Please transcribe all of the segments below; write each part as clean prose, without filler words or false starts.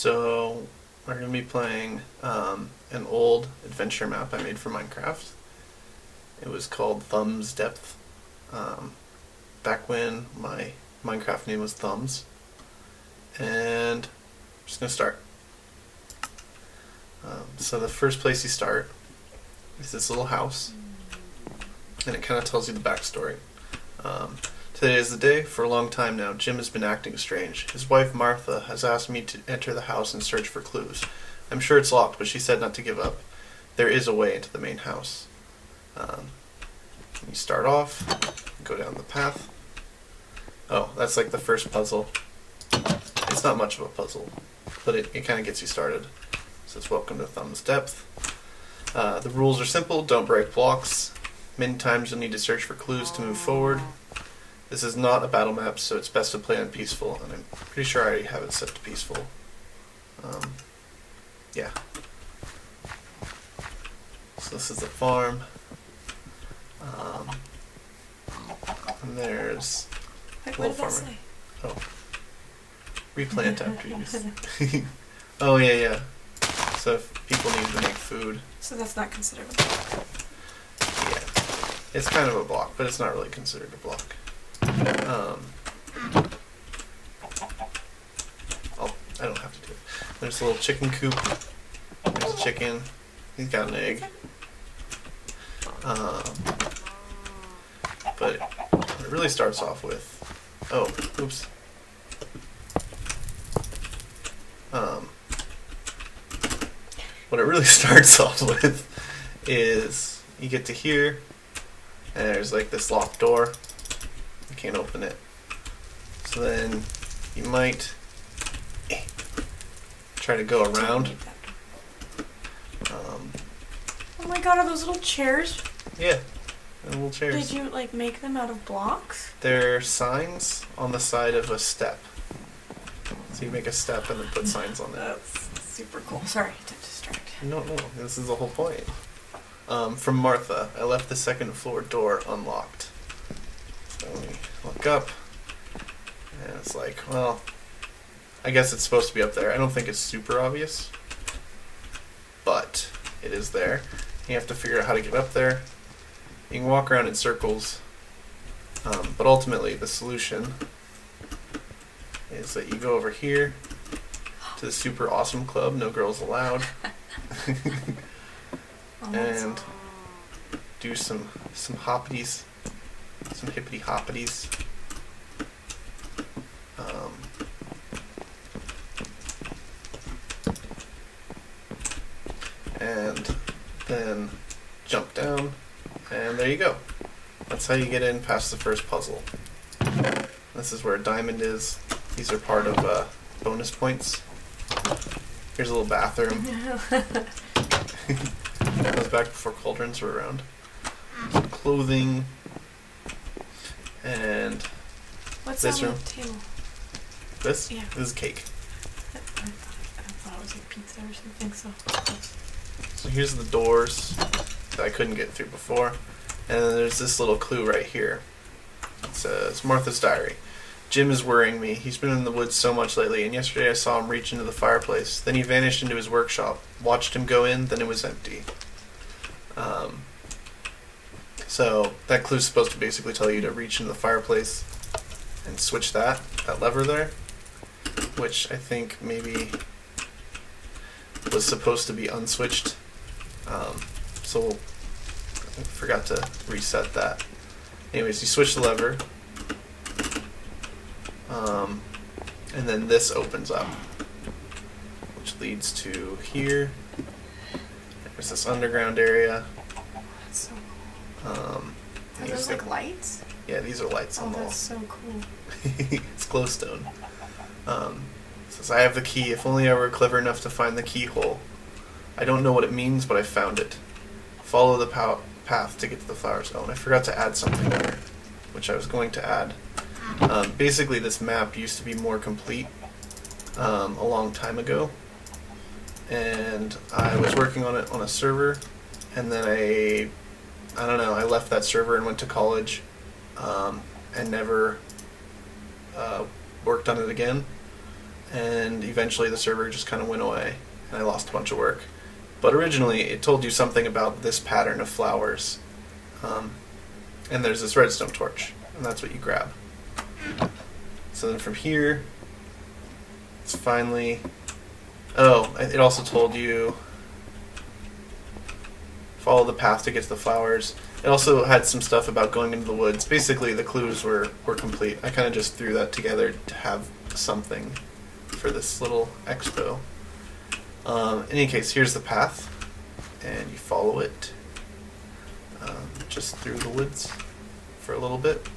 So we're going to be playing an old adventure map I made for Minecraft. It was called Thumbz Depth. Back when my Minecraft name was Thumbz. And I'm just going to start. So the first place you start is this little house. And it kind of tells you the backstory. Today is the day. For a long time now, Jim has been acting strange. His wife, Martha, has asked me to enter the house and search for clues. I'm sure it's locked, but she said not to give up. There is a way into the main house. You start off, go down the path. Oh, that's like the first puzzle. It's not much of a puzzle, but it kind of gets you started. So it's welcome to Thumbz Depth. The rules are simple. Don't break blocks. Many times you'll need to search for clues to move forward. This is not a battle map, so it's best to play on peaceful, and I'm pretty sure I already have it set to peaceful. Yeah. So this is the farm. And there's Wait, a what little did that farmer. say? Oh. Replant after use. Oh, yeah. So if people need to make food. So that's not considered a block. Yeah. It's kind of a block, but it's not really considered a block. I don't have to do it. There's a little chicken coop. There's a chicken. He's got an egg. But it really starts off with... Oh, oops. What it really starts off with is you get to here, and there's like this locked door. You can't open it. So then you might try to go around. Oh my god, are those little chairs? Yeah, and little chairs. Did you like make them out of blocks? They're signs on the side of a step. So you make a step and then put signs on it. That's super cool. Sorry to distract. No, this is the whole point. From Martha, I left the second floor door unlocked. So we look up, and it's like, well, I guess it's supposed to be up there. I don't think it's super obvious, but it is there. You have to figure out how to get up there. You can walk around in circles, but ultimately the solution is that you go over here to the super awesome club, no girls allowed, and do some hoppities, some hippity hoppities. And then jump down, and there you go. That's how you get in past the first puzzle. This is where a diamond is. These are part of bonus points. Here's a little bathroom. That was back before cauldrons were around. Some clothing. And What's this on room. the table? This? Yeah. This is cake. I thought it was like pizza or something, so... So here's the doors that I couldn't get through before. And then there's this little clue right here. It says, Martha's diary. Jim is worrying me. He's been in the woods so much lately, and yesterday I saw him reach into the fireplace. Then he vanished into his workshop. Watched him go in, then it was empty. So that clue's supposed to basically tell you to reach into the fireplace and switch that lever there, which I think maybe was supposed to be unswitched. So I forgot to reset that. Anyways, you switch the lever. And then this opens up, which leads to here. There's this underground area. That's so cool. Are those like lights? Yeah, these are lights on the wall. That's so cool. It's glowstone. Says, I have the key. If only I were clever enough to find the keyhole. I don't know what it means, but I found it. Follow the path to get to the flowers. Oh, and I forgot to add something there, which I was going to add. Basically, this map used to be more complete a long time ago, and I was working on it on a server, and then I don't know, I left that server and went to college, and never worked on it again. and eventually the server just kind of went away, and I lost a bunch of work. But originally, it told you something about this pattern of flowers, and there's this redstone torch, and that's what you grab. So then from here, it's finally... Oh, it also told you follow the path to get to the flowers. It also had some stuff about going into the woods. Basically, the clues were complete. I kind of just threw that together to have something for this little expo. In any case, here's the path, and you follow it just through the woods for a little bit,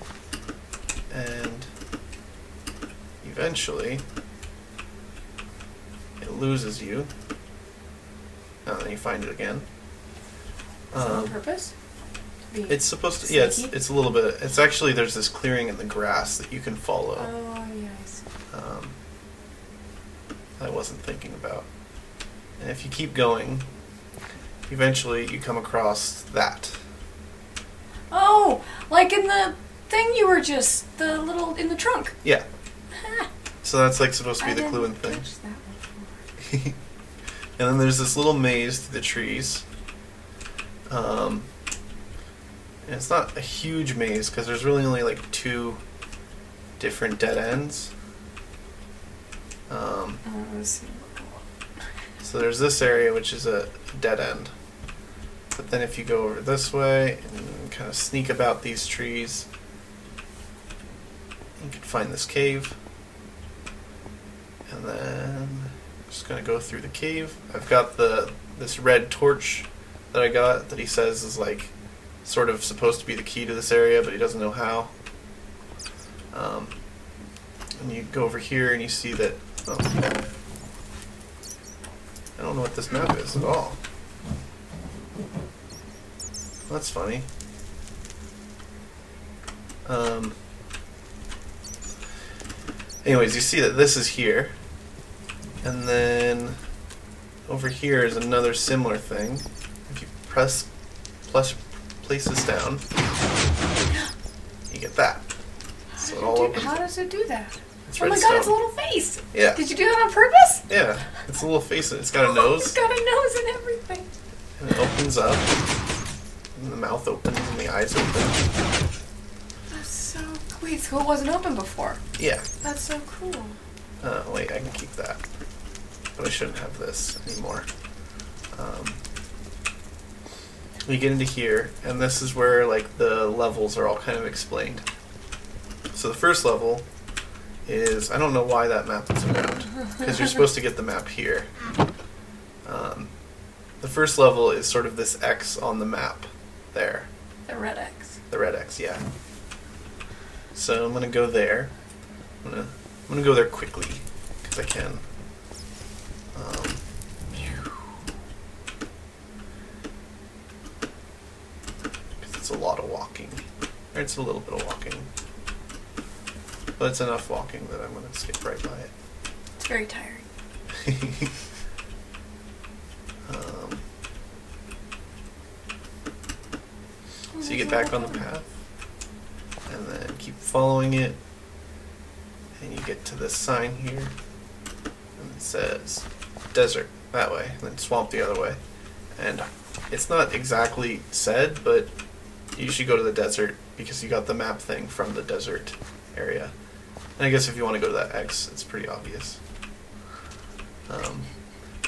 and eventually it loses you, and then you find it again. Is that on purpose? It's supposed to, yeah, it's a little bit, it's actually, there's this clearing in the grass that you can follow. Oh, yes. I wasn't thinking about. And if you keep going, eventually you come across that. Oh, like in the thing you were just, the little, in the trunk. Yeah. So that's like supposed to be the clue and I thing. didn't catch that before. And then there's this little maze through the trees. And it's not a huge maze because there's really only like 2 different dead ends. Let's see. So there's this area which is a dead end. But then if you go over this way and kind of sneak about these trees, you can find this cave. And then I'm just gonna go through the cave. I've got this red torch that I got that he says is like sort of supposed to be the key to this area, but he doesn't know how. And you go over here and you see that, oh, I don't know what this map is at all. That's funny. Anyways, you see that this is here, and then over here is another similar thing. If you place this down, you get that. So it all opens. How does it do that? It's Oh my redstone. god, it's a little face! Yeah. Did you do that on purpose? Yeah, it's a little face. It's got a nose. It's got a nose and everything. And it opens up, and the mouth opens, and the eyes open. That's so cool. Wait, so it wasn't open before? Yeah. That's so cool. Wait, I can keep that. But I shouldn't have this anymore. We get into here, and this is where like the levels are all kind of explained. So the first level is, I don't know why that map is around, because you're supposed to get the map here. The first level is sort of this X on the map there. The red X. The red X, yeah. So I'm gonna go there. I'm gonna go there quickly because I can. Because it's a lot of walking. Or it's a little bit of walking, but it's enough walking that I'm gonna skip right by it. It's very tiring. So you get back on the path, and then keep following it, and you get to this sign here, and it says desert that way, and then swamp the other way. And it's not exactly said, but you should go to the desert because you got the map thing from the desert area. And I guess if you want to go to that X, it's pretty obvious.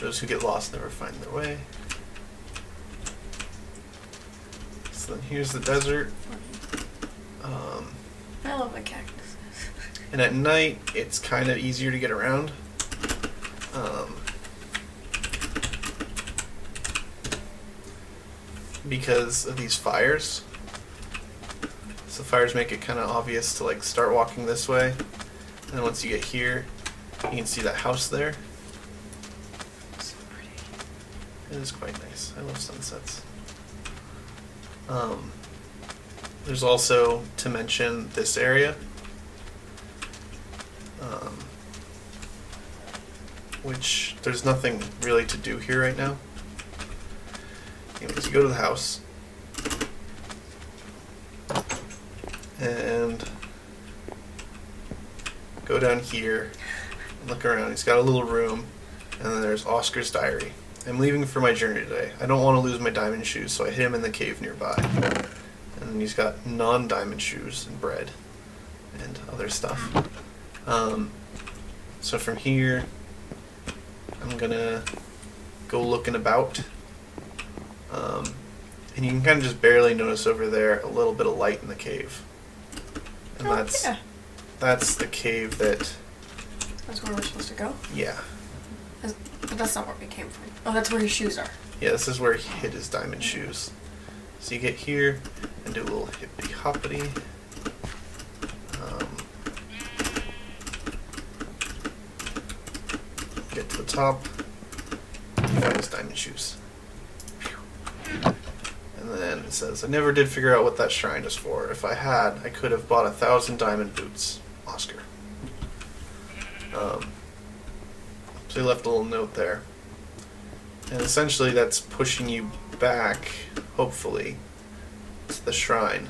Those who get lost never find their way. So then here's the desert. I love the cactus. And at night, it's kind of easier to get around. Because of these fires. So fires make it kind of obvious to like start walking this way. And then once you get here, you can see that house there. So pretty. It is quite nice. I love sunsets. There's also, to mention, this area. Which there's nothing really to do here right now. Anyways, you go to the house. And go down here. look around. He's got a little room, and then there's Oscar's diary. I'm leaving for my journey today. I don't want to lose my diamond shoes, so I hid him in the cave nearby. And then he's got non-diamond shoes and bread and other stuff. So from here, I'm gonna go looking about. And you can kind of just barely notice over there a little bit of light in the cave. And that's the cave that... That's where we're supposed to go? Yeah. But that's not where we came from. Oh, that's where his shoes are. Yeah, this is where he hid his diamond shoes. So you get here and do a little hippity hoppity. Get to the top. Find his diamond shoes. And then it says, I never did figure out what that shrine is for. If I had, I could have bought 1,000 diamond boots. Oscar. So he left a little note there. And essentially that's pushing you back, hopefully, to the shrine.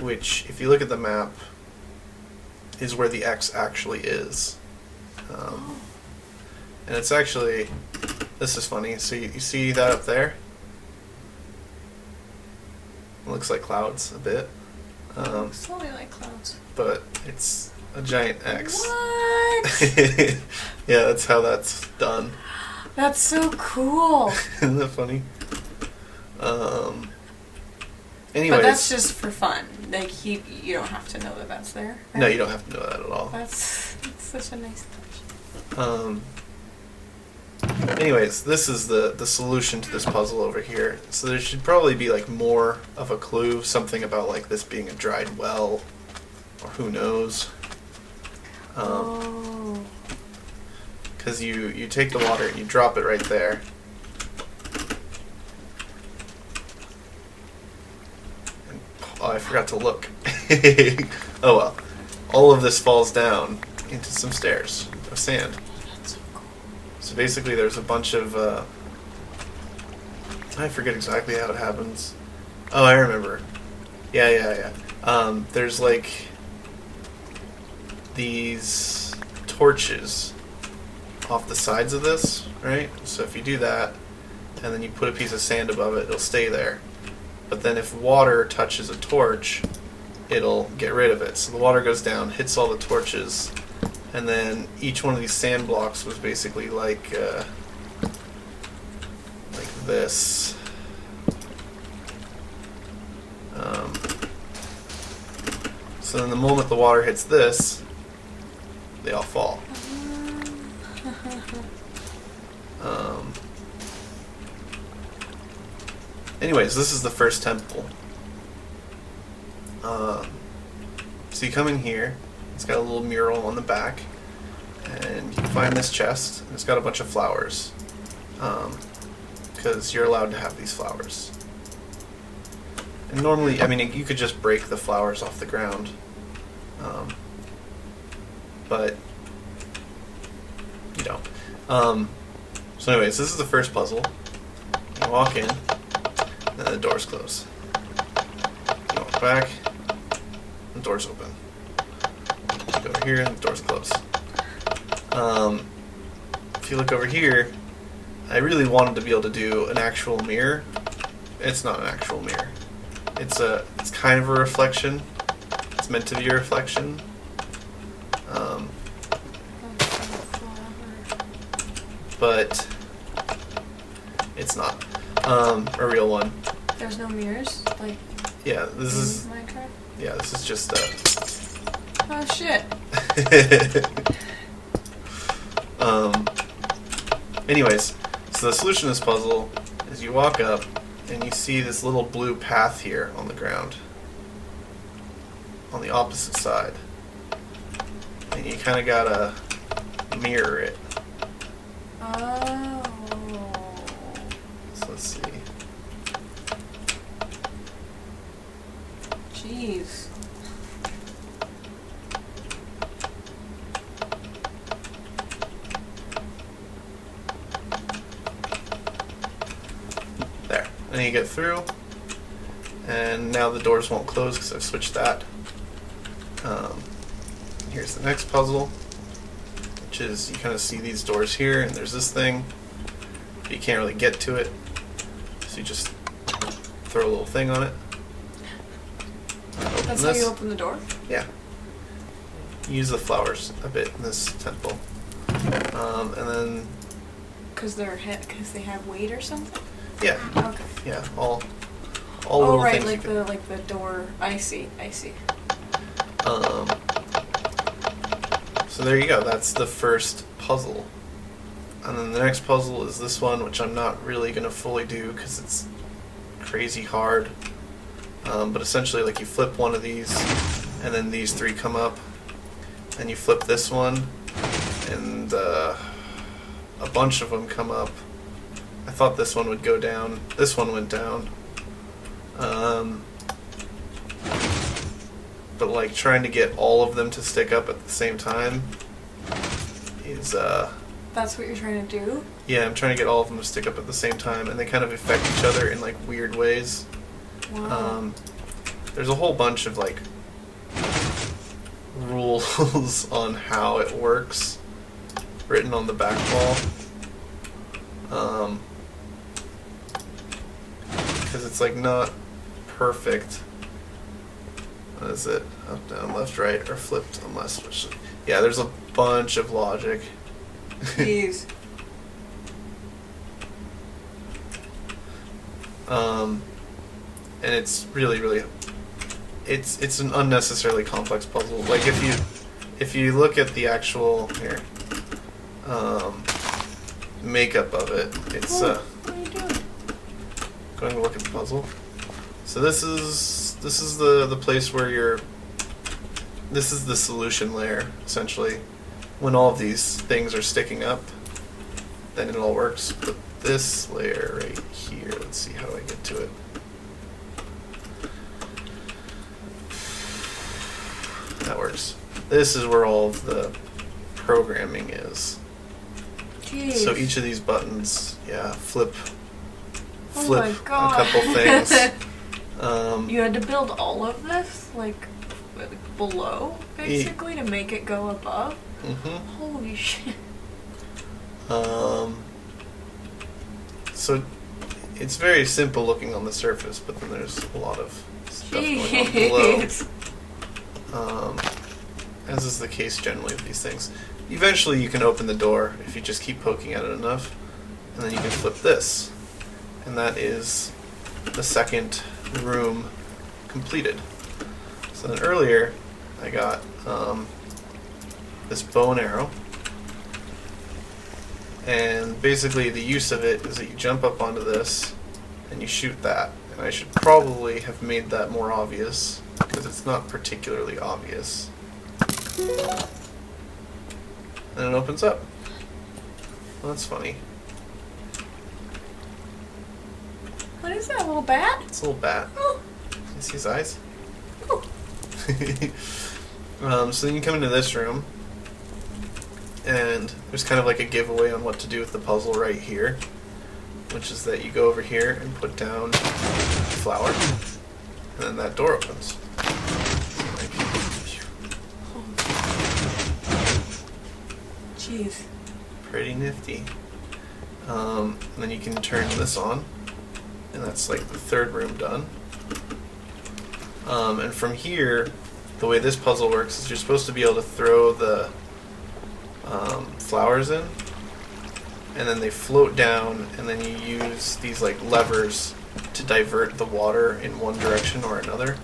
Which, if you look at the map, is where the X actually is. And it's actually... This is funny. So you see that up there? It looks like clouds a bit. It's only like clouds. But it's a giant X. What? Yeah, that's how that's done. That's so cool. Isn't that funny? Anyways. But that's just for fun. Like, you don't have to know that that's there. Right? No, you don't have to know that at all. That's such a nice touch. Anyways, this is the solution to this puzzle over here. So there should probably be like more of a clue, something about like this being a dried well, or who knows. Because you take the water and you drop it right there. And, oh, I forgot to look. Oh well. All of this falls down into some stairs of sand. So basically there's a bunch of, I forget exactly how it happens. Oh, I remember. Yeah. There's like these torches off the sides of this, right? So if you do that, and then you put a piece of sand above it, it'll stay there. But then if water touches a torch, it'll get rid of it. So the water goes down, hits all the torches, and then each one of these sand blocks was basically like this. So then the moment the water hits this, they all fall. Anyways, this is the first temple. So you come in here. It's got a little mural on the back, and you find this chest. And it's got a bunch of flowers, because you're allowed to have these flowers. And normally, I mean, you could just break the flowers off the ground, but you don't. So anyways, this is the first puzzle. You walk in, and then the doors close. You walk back, the doors open. Go over here, and the doors close. If you look over here, I really wanted to be able to do an actual mirror. It's not an actual mirror. It's kind of a reflection. It's meant to be a reflection. But it's not a real one. There's no mirrors, like. Yeah, this is. Minecraft? Yeah, this is just. Oh shit. Anyways, so the solution to this puzzle is you walk up and you see this little blue path here on the ground on the opposite side, and you kind of gotta mirror it. Oh. So let's see. Jeez. There. And you get through, and now the doors won't close because I've switched that. Here's the next puzzle, which is you kind of see these doors here, and there's this thing. But you can't really get to it, so you just throw a little thing on it. That's how you open the door? Yeah. Use the flowers a bit in this temple. And then... Because they have weight or something? Yeah. Okay. Yeah, all little right, things. like the door. I see. So there you go. That's the first puzzle. And then the next puzzle is this one, which I'm not really going to fully do because it's crazy hard. But essentially, like, you flip one of these, and then these three come up. And you flip this one, and a bunch of them come up. I thought this one would go down. This one went down. But like trying to get all of them to stick up at the same time is That's what you're trying to do? yeah, I'm trying to get all of them to stick up at the same time, and they kind of affect each other in like weird ways. Wow. There's a whole bunch of like rules on how it works written on the back wall. Because it's like not perfect. What is it? Up, down, left, right, or flipped unless... Yeah, there's a bunch of logic. Jeez. And it's really... It's an unnecessarily complex puzzle. Like, if you look at the actual... Here. Makeup of it, it's... What are you doing? Going to look at the puzzle. So this is the place where this is the solution layer, essentially. When all of these things are sticking up, then it all works. But this layer right here, let's see how I get to it. That works. This is where all of the programming is. Jeez. So each of these buttons, yeah, flip Oh my a God. couple things. You had to build all of this, like below, basically, to make it go above? Mm-hmm. Holy shit. So it's very simple looking on the surface, but then there's a lot of stuff going on below. Jeez. As is the case generally with these things. Eventually you can open the door if you just keep poking at it enough, and then you can flip this. And that is the second room completed. So then earlier I got this bow and arrow, and basically the use of it is that you jump up onto this and you shoot that. And I should probably have made that more obvious because it's not particularly obvious. And it opens up. Well, that's funny. What is that, a little bat? It's a little bat. Oh. You see his eyes? Oh. So then you come into this room, and there's kind of like a giveaway on what to do with the puzzle right here, which is that you go over here and put down a flower, and then that door opens. Jeez. Pretty nifty. And then you can turn this on, and that's like the third room done. And from here, the way this puzzle works is you're supposed to be able to throw the flowers in, and then they float down, and then you use these like levers to divert the water in one direction or another.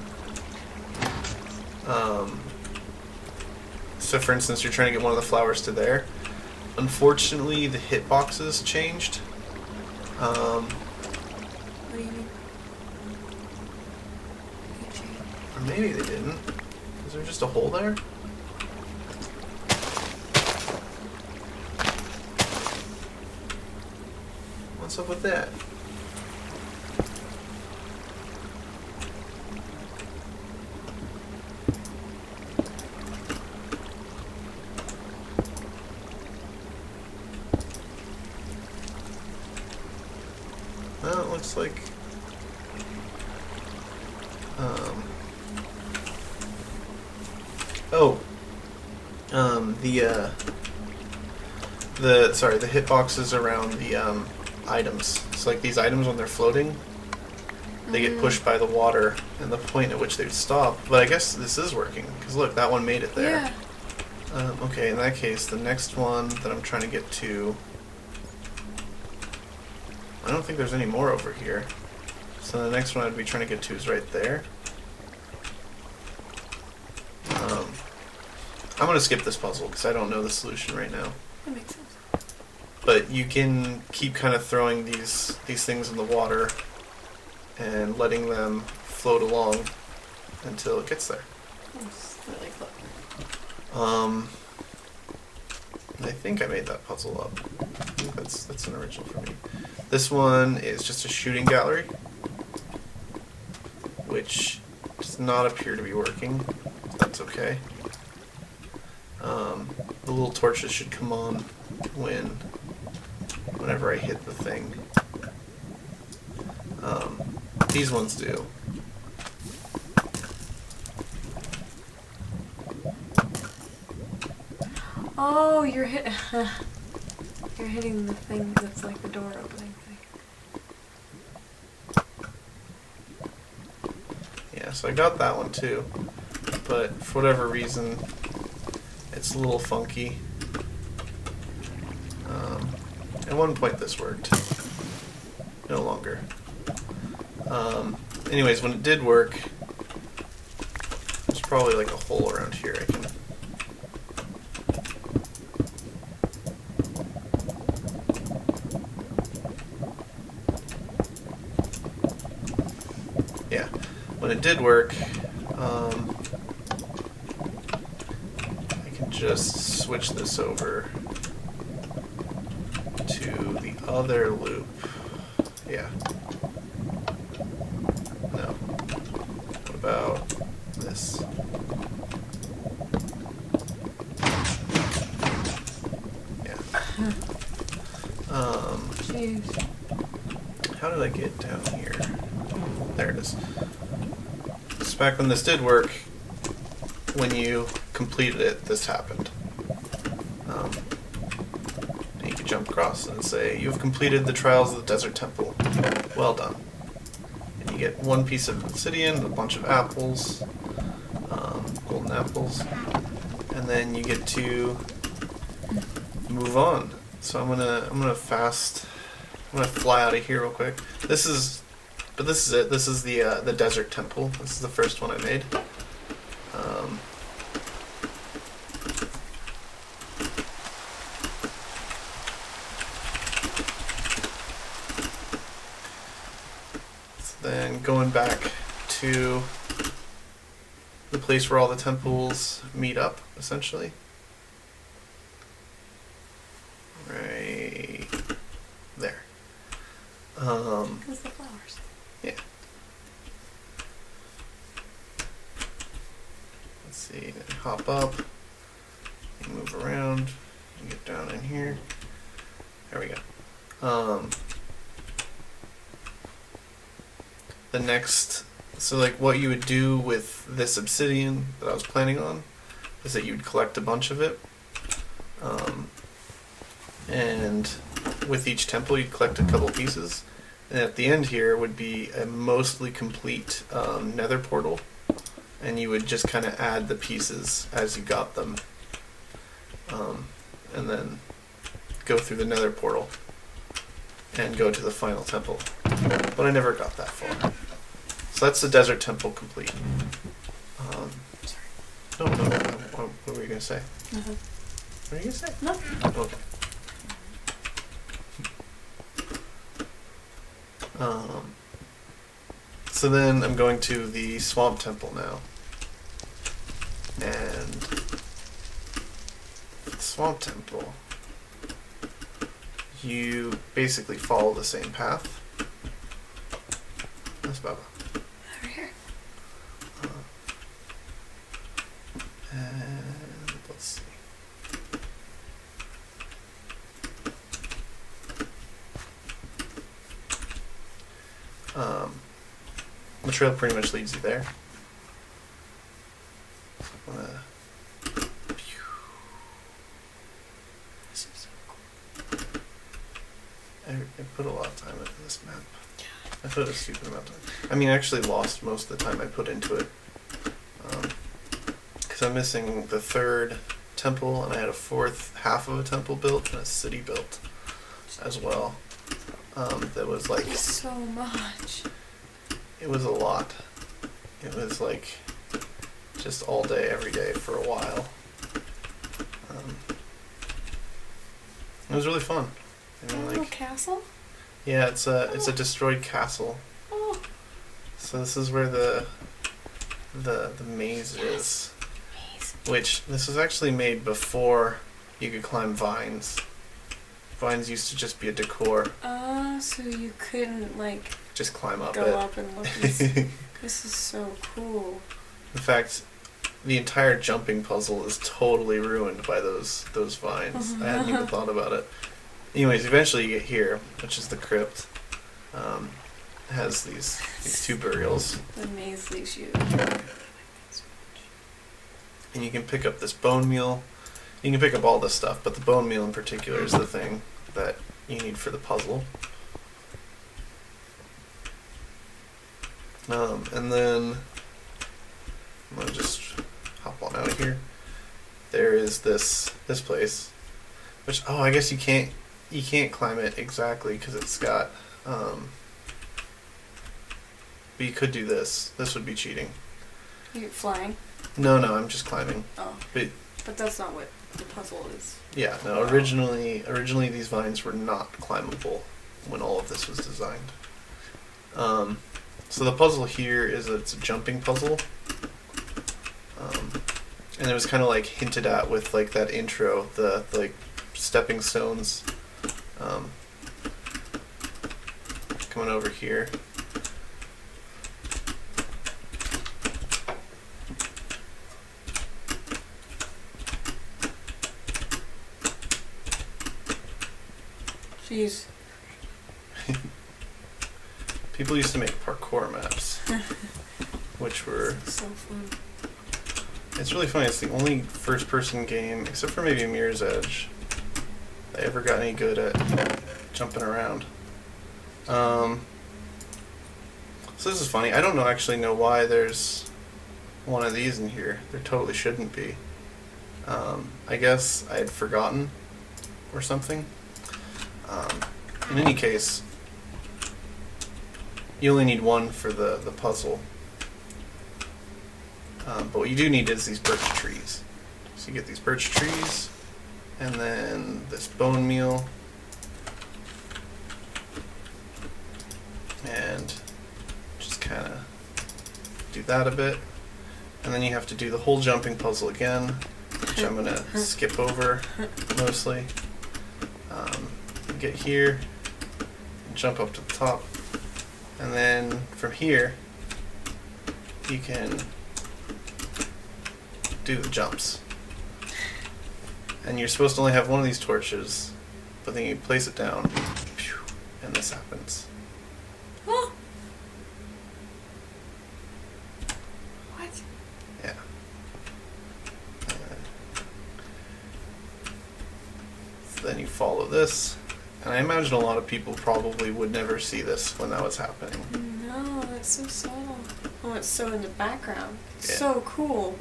So for instance, you're trying to get one of the flowers to there. Unfortunately, the hitboxes changed. What do you mean? Or maybe they didn't. Is there just a hole there? What's up with that? Well, it looks like the hitboxes around the items. So like these items when they're floating, they get pushed by the water and the point at which they would stop. But I guess this is working because look, that one made it there. Yeah. Okay, in that case, the next one that I'm trying to get to, I don't think there's any more over here. So the next one I'd be trying to get to is right there. I'm going to skip this puzzle because I don't know the solution right now. That makes sense. But you can keep kind of throwing these things in the water and letting them float along until it gets there. That's really clever. I think I made that puzzle up. I think that's an original for me. This one is just a shooting gallery, which does not appear to be working. That's okay. The little torches should come on whenever I hit the thing. These ones do. Oh, you're hitting the thing that's like the door opening thing. Yeah, so I got that one too, but for whatever reason, it's a little funky. At one point this worked. No longer. Anyways, when it did work, there's probably like a hole around here I can... Yeah, when it did work, I can just switch this over to the other loop. Yeah. No. What about this? Yeah. Jeez. How did I get down here? There it is. This back when this did work, when you completed it, this happened. And you could jump across and say, "You have completed the trials of the Desert Temple. Well done." And you get one piece of obsidian, a bunch of apples, golden apples, and then you get to move on. So I'm gonna fly out of here real quick. This is it. This is the Desert Temple. This is the first one I made. So then going back to the place where all the temples meet up, essentially. Right there. Because the flowers. Yeah. Let's see, then hop up, you move around, you get down in here. There we go. The next, so like what you would do with this obsidian that I was planning on is that you would collect a bunch of it. And with each temple you'd collect a couple pieces. And at the end here would be a mostly complete nether portal, and you would just kind of add the pieces as you got them, and then go through the nether portal and go to the final temple. But I never got that far. So that's the Desert Temple complete. Sorry. No. What were you going to say? Nothing. What were you going to say? Nothing. Okay. So then I'm going to the Swamp Temple now. And the Swamp Temple, you basically follow the same path. That's Baba. Over here. And let's see. The trail pretty much leads you there. This is so cool. I put a lot of time into this map. I put a stupid amount of time. I mean, I actually lost most of the time I put into it. Because I'm missing the third temple, and I had a fourth half of a temple built and a city built as well. That was like... so much. It was a lot. It was like just all day, every day for a while. It was really fun. I mean, Little castle? Yeah, it's a destroyed castle. Oh. So this is where the maze is. Which this was actually made before you could climb vines. Vines used to just be a decor. So you couldn't like just climb up go it. up and look. This is so cool. In fact, the entire jumping puzzle is totally ruined by those vines. I hadn't even thought about it. Anyways, eventually you get here, which is the crypt. It has these two burials. The maze leaves you. And you can pick up this bone meal. You can pick up all this stuff, but the bone meal in particular is the thing that you need for the puzzle. And then I'm gonna just hop on out of here. There is this place, which I guess you can't climb it exactly because it's got. But you could do this. This would be cheating. You're flying? No, I'm just climbing. Oh. But that's not what the puzzle is. Yeah, no. Originally these vines were not climbable when all of this was designed. So the puzzle here is it's a jumping puzzle. And it was kind of like hinted at with like that intro, the like stepping stones. Coming over here. Jeez. People used to make parkour maps, which were... So fun. It's really funny. It's the only first-person game, except for maybe Mirror's Edge, I ever got any good at jumping around. So this is funny. I don't actually know why there's one of these in here. There totally shouldn't be. I guess I had forgotten or something. In any case, you only need one for the puzzle. But what you do need is these birch trees. So you get these birch trees, and then this bone meal, and just kind of do that a bit. And then you have to do the whole jumping puzzle again, which I'm going to skip over mostly. Get here, and jump up to the top, and then from here you can do the jumps. And you're supposed to only have one of these torches, but then you place it down, and this happens. Oh. What? Yeah. So then you follow this, and I imagine a lot of people probably would never see this when that was happening. No, that's so subtle. Oh, it's so in the background. Yeah. So cool.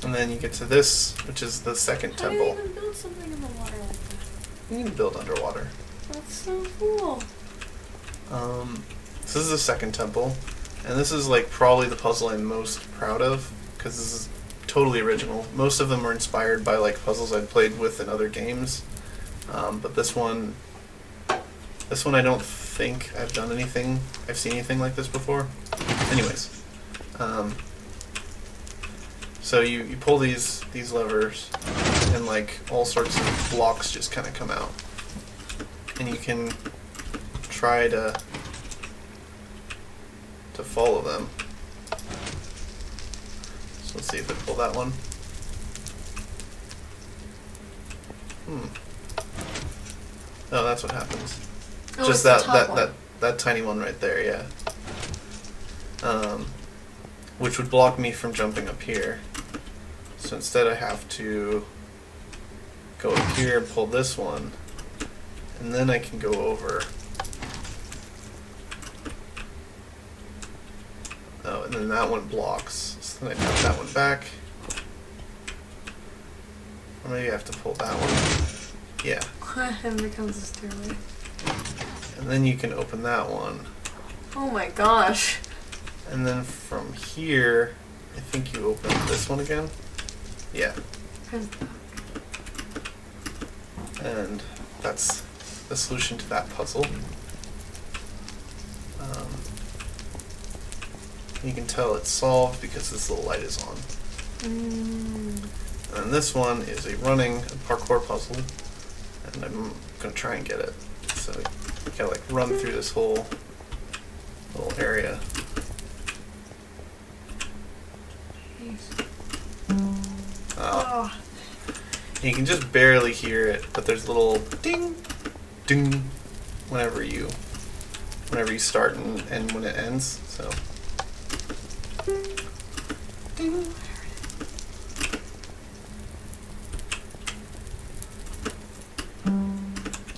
And then you get to this, which is the second How temple. do you even build something in the water like that? You can build underwater. That's so cool. So this is the second temple, and this is like probably the puzzle I'm most proud of because this is totally original. Most of them are inspired by like puzzles I'd played with in other games, but this one I don't think I've seen anything like this before. Anyways, so you pull these levers, and like all sorts of blocks just kind of come out, and you can try to follow them. So let's see if I pull that one. Oh, that's what happens. Oh, Just it's the top one. that tiny one right there, yeah. Which would block me from jumping up here. So instead I have to go up here and pull this one, And then I can go over. Oh, and then that one blocks. So then I put that one back. Or maybe I have to pull that one. Yeah. And it becomes a stairway. And then you can open that one. Oh my gosh. And then from here, I think you open this one again. Yeah. And that's the solution to that puzzle. You can tell it's solved because this little light is on. And this one is a running parkour puzzle, and I'm gonna try and get it. So you gotta like run through this whole little area. You can just barely hear it, but there's a little ding, ding, whenever you start and when it ends. So. Ding.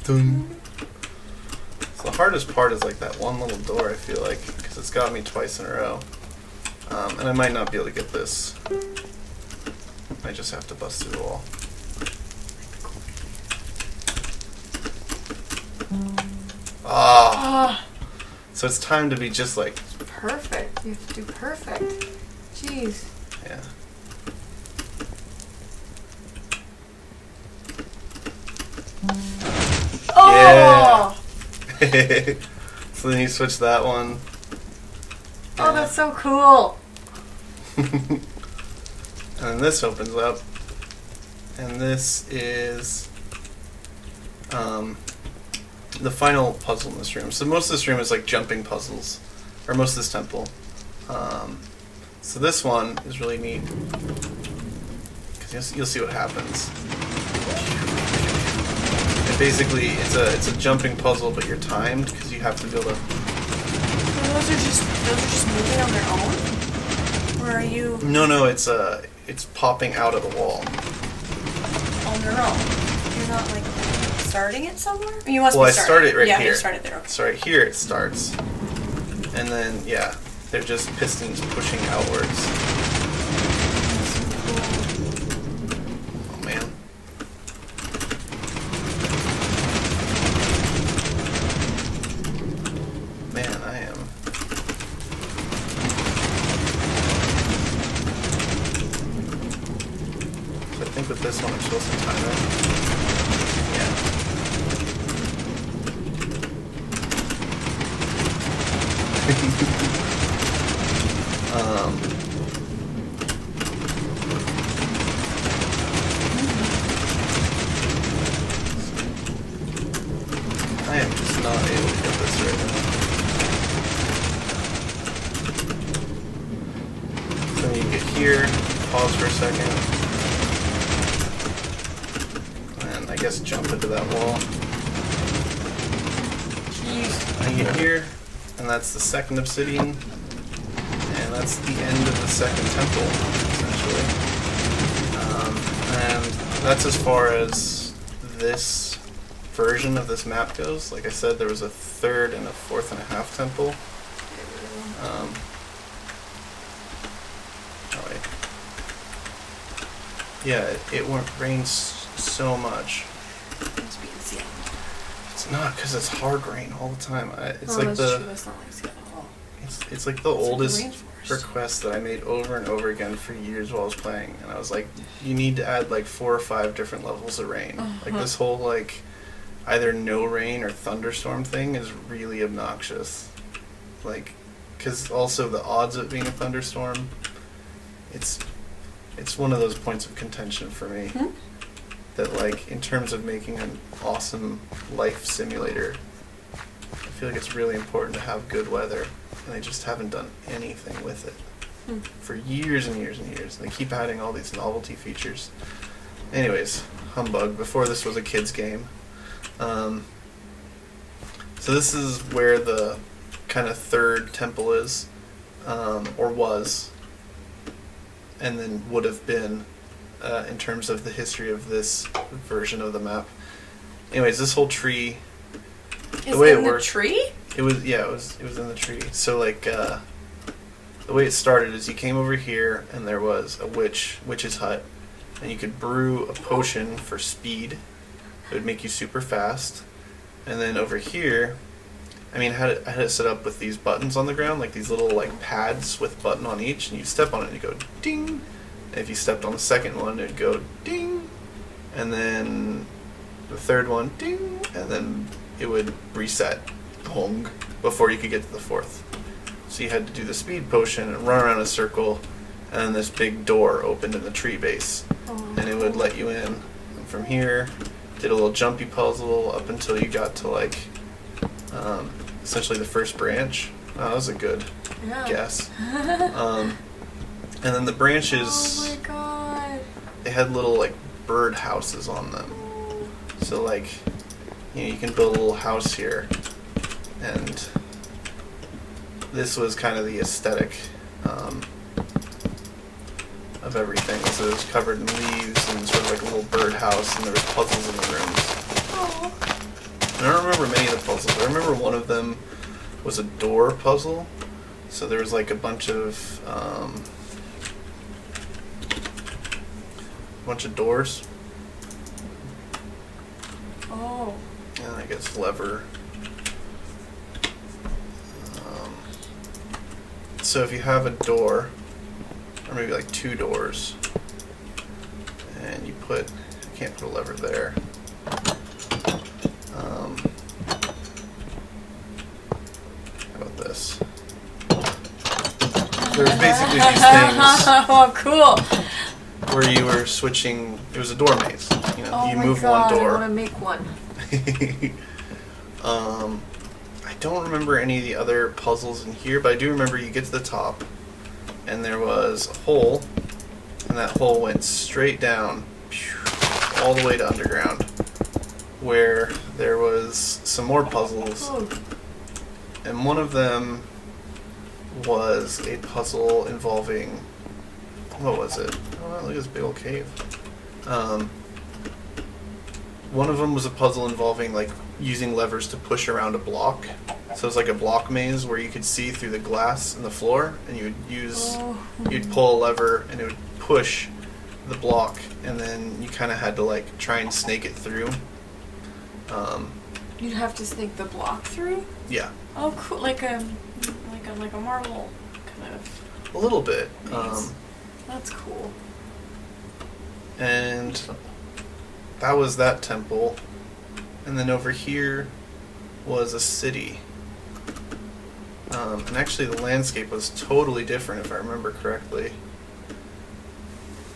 Ding. So the hardest part is like that one little door, I feel like, because it's got me twice in a row. And I might not be able to get this. I just have to bust through the wall. So it's time to be just like... Perfect. You have to do perfect. Jeez. Yeah. Oh! Yeah. So then you switch that one. Oh, that's so cool. And then this opens up. And this is the final puzzle in this room. So most of this room is like jumping puzzles. Or most of this temple. So this one is really neat. Because you'll see what happens. And basically, it's a jumping puzzle, but you're timed because you have to be able to... So those are just moving on their own? Or are you... No, it's popping out of the wall. On their own? You're not like starting it somewhere? You must Well, be I start it right yeah, here. you started there. Okay. So right here it starts. And then, yeah, they're just pistons pushing outwards. Oh, man. Man, I am... So I think with this one I'm supposed to time it. Yeah. I am just not able to get this right now. So then you get here, pause for a second, and I guess jump into that wall. Jeez. And you get here, and that's the second obsidian, and that's the end of the second temple, essentially. And that's as far as this version of this map goes. Like I said, there was a third and a fourth and a half temple. Oh wait. Yeah, it rains so much. Must be in Seattle. It's not, because it's hard rain all the time. It's Oh, like that's the true. That's not like Seattle at all. it's like the It's like the oldest rainforest. request that I made over and over again for years while I was playing, and I was like, you need to add like 4 or 5 different levels of rain. Like this whole like either no rain or thunderstorm thing is really obnoxious. Like, because also the odds of it being a thunderstorm, it's one of those points of contention for me. That like in terms of making an awesome life simulator, I feel like it's really important to have good weather, and they just haven't done anything with it for years and years and years. They keep adding all these novelty features. Anyways, humbug. Before this was a kid's game. So this is where the kind of third temple is, or was, and then would have been in terms of the history of this version of the map. Anyways, this whole tree the way it worked. Tree? It was it was in the tree. So like the way it started is you came over here and there was a witch's hut, and you could brew a potion for speed. It would make you super fast. And then over here, I mean, I had it set up with these buttons on the ground, like these little like pads with a button on each, and you step on it and it go ding. And if you stepped on the second one, it'd go ding. And then the third one, ding. And then it would reset, hong, before you could get to the fourth. So you had to do the speed potion and run around in a circle, and then this big door opened in the tree base. And it would let you in. And from here, did a little jumpy puzzle up until you got to like essentially the first branch. Oh, that was a good guess. And then the branches, oh my god, they had little like bird houses on them. So like, you know, you can build a little house here, and this was kind of the aesthetic of everything. So it was covered in leaves and sort of like a little bird house, and there was puzzles in the rooms. Aww. And I don't remember many of the puzzles. I remember one of them was a door puzzle. So there was like a bunch of doors. Oh. And I guess lever. So if you have a door, or maybe like two doors, and you can't put a lever there. How about this? There's basically these things. Oh, cool. Where you were switching, it was a door maze. You know, oh you my move god, one door. I want to make one. I don't remember any of the other puzzles in here, but I do remember you get to the top, and there was a hole, and that hole went straight down, all the way to underground, where there was some more puzzles, and one of them was a puzzle involving, what was it? Oh, look at this big old cave. One of them was a puzzle involving like using levers to push around a block. So it was like a block maze where you could see through the glass in the floor, and you would you'd pull a lever and it would push the block, and then you kind of had to like try and snake it through. You'd have to snake the block through? Yeah. Oh, cool! Like a marble kind of. A little bit. That's cool. And that was that temple, and then over here was a city. And actually the landscape was totally different, if I remember correctly.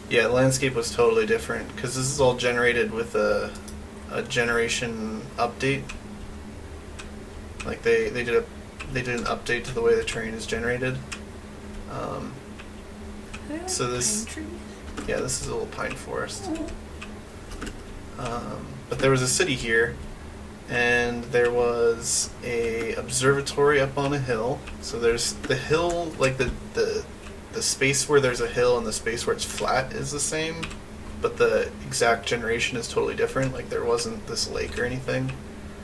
Yeah, the landscape was totally different, because this is all generated with a generation update. Like they did an update to the way the terrain is generated. So this, yeah, this is a little pine forest. But there was a city here, and there was a observatory up on a hill. So there's the hill, like the space where there's a hill and the space where it's flat is the same, but the exact generation is totally different. Like there wasn't this lake or anything.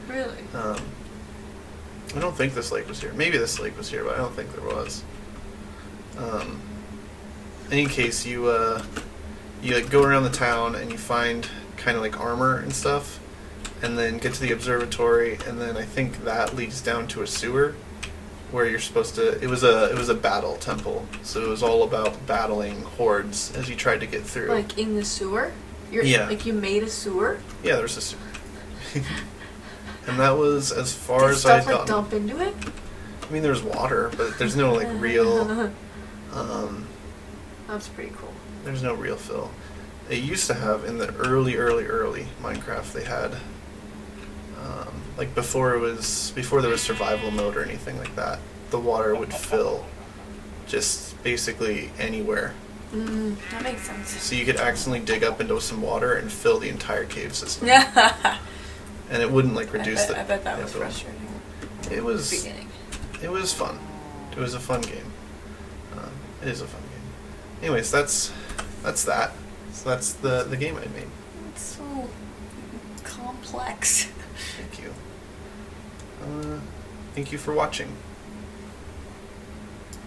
Really? I don't think this lake was here. Maybe this lake was here, but I don't think there was. In any case, you like go around the town and you find kind of like armor and stuff, and then get to the observatory, and then I think that leads down to a sewer where you're supposed to. It was a battle temple, so it was all about battling hordes as you tried to get through. Like in the sewer? Yeah. Like you made a sewer? Yeah, there was a sewer. And that was as far Did as I'd stuff like gotten. dump into it? I mean, there's water, but there's no like real. That's pretty cool. There's no real fill. They used to have in the early Minecraft. They had like before there was survival mode or anything like that. The water would fill just basically anywhere. That makes sense. So you could accidentally dig up into some water and fill the entire cave system. Yeah. And it wouldn't like reduce I bet that was frustrating. It was. Beginning. It was fun. It was a fun game. It is a fun game. Anyways, that's that. So that's the game I made. It's so complex. Thank you. Thank you for watching.